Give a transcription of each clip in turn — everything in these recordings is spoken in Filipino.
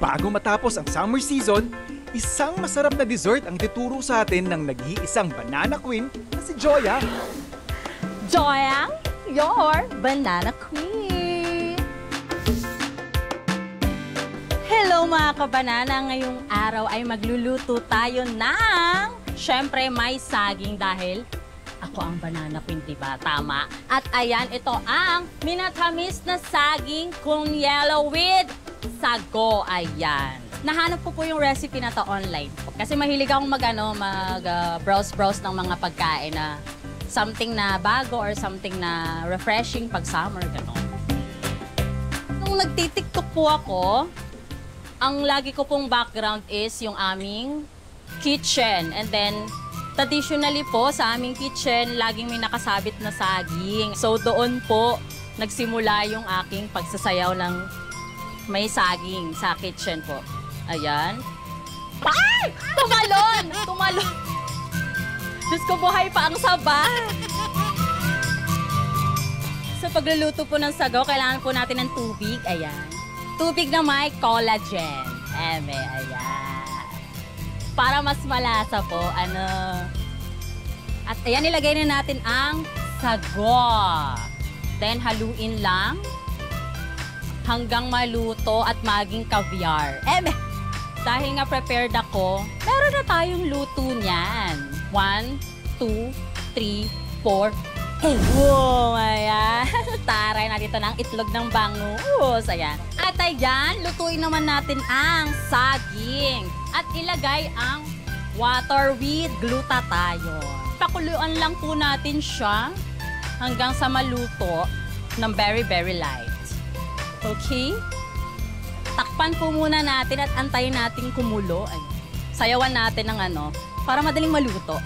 Bago matapos ang summer season, isang masarap na dessert ang dituro sa atin ng nag-iisang banana queen na si Joya. Joya, your banana queen! Hello mga kabanana! Ngayong araw ay magluluto tayo ng, syempre may saging dahil ako ang banana queen, diba? Tama. At ayan, ito ang minatamis na saging kung yellow with sago. Ayan. Nahanap ko po yung recipe na to online. Kasi mahilig akong mag-browse-browse ng mga pagkain na something na bago or something na refreshing pag summer, gano'n. Nung nagtitiktok po ako, ang lagi ko pong background is yung aming kitchen. And then, traditionally po, sa aming kitchen, laging may nakasabit na saging. So, doon po nagsimula yung aking pagsasayaw ng may saging sa kitchen po. Ayan. Ay! Tumalon! Tumalon! Diyos ko, buhay pa ang saba! Sa pagluluto po ng sago, kailangan po natin ng tubig. Ayan. Tubig na may collagen. Ayan. Para mas malasa po, At ayan, nilagay na natin ang sago. Then, haluin lang hanggang maluto at maging caviar. Dahil nga prepared ako, meron na tayong luto niyan. 1, 2, 3, 4. Wow! Ayan. Taray na dito ng itlog ng bangus. Ayan. At ayan, lutuin naman natin ang saging. At ilagay ang water with glutathione. Pakuluan lang po natin siya hanggang sa maluto ng very, very light. Okay? Takpan po muna natin at antayin natin kumulo. Ay, sayawan natin ng para madaling maluto.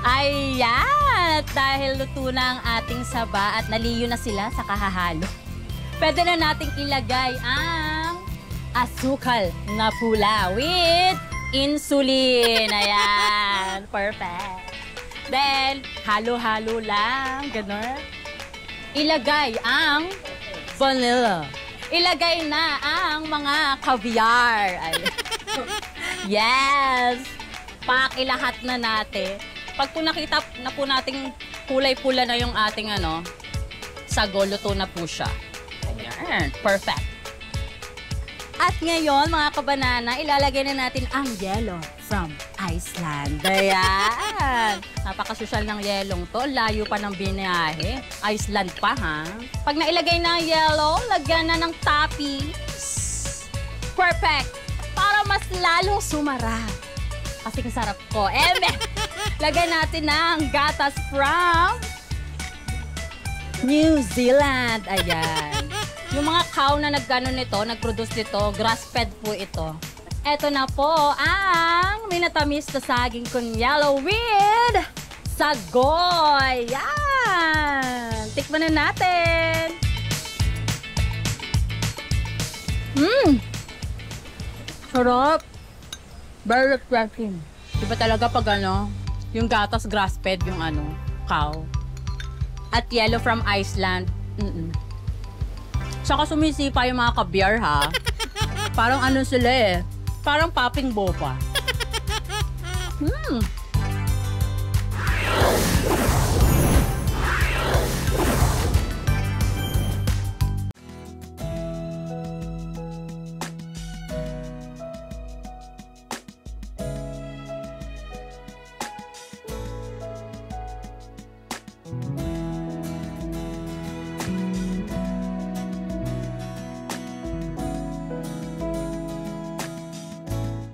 Ayan! At dahil luto na ang ating saba at naliyo na sila sa kahahalo, pwede na nating ilagay ang asukal na pula with insulin. Ayan! Perfect! Then, halo-halo lang. Ganon. Ilagay ang vanilla. Ilagay na ang mga caviar. Yes! Pakilahat na natin. Pag po nakita na po nating kulay-pula na yung ating sago, luto na po siya. Ayan. Perfect. At ngayon, mga kabanana, ilalagay na natin ang yelo from Iceland. Ayan. Napakasosyal ng yelong to. Layo pa ng binahe. Iceland pa, ha? Pag nailagay na ang yelo, lagyan na ng toppings. Perfect. Para mas lalong sumara. Kasi kasarap ko. Lagyan natin ng gatas from New Zealand. Ayan. Yung mga cow na nag-produce nito, grass-fed po ito. Eto na po ang minatamis na saging kung yellow with sagoy. Yan! Tikman na natin. Sarap. Very refreshing. Diba talaga pag yung gatas grass-fed yung cow. At yellow from Iceland. Saka sumisipa yung mga caviar, ha? Parang sila Parang popping boba.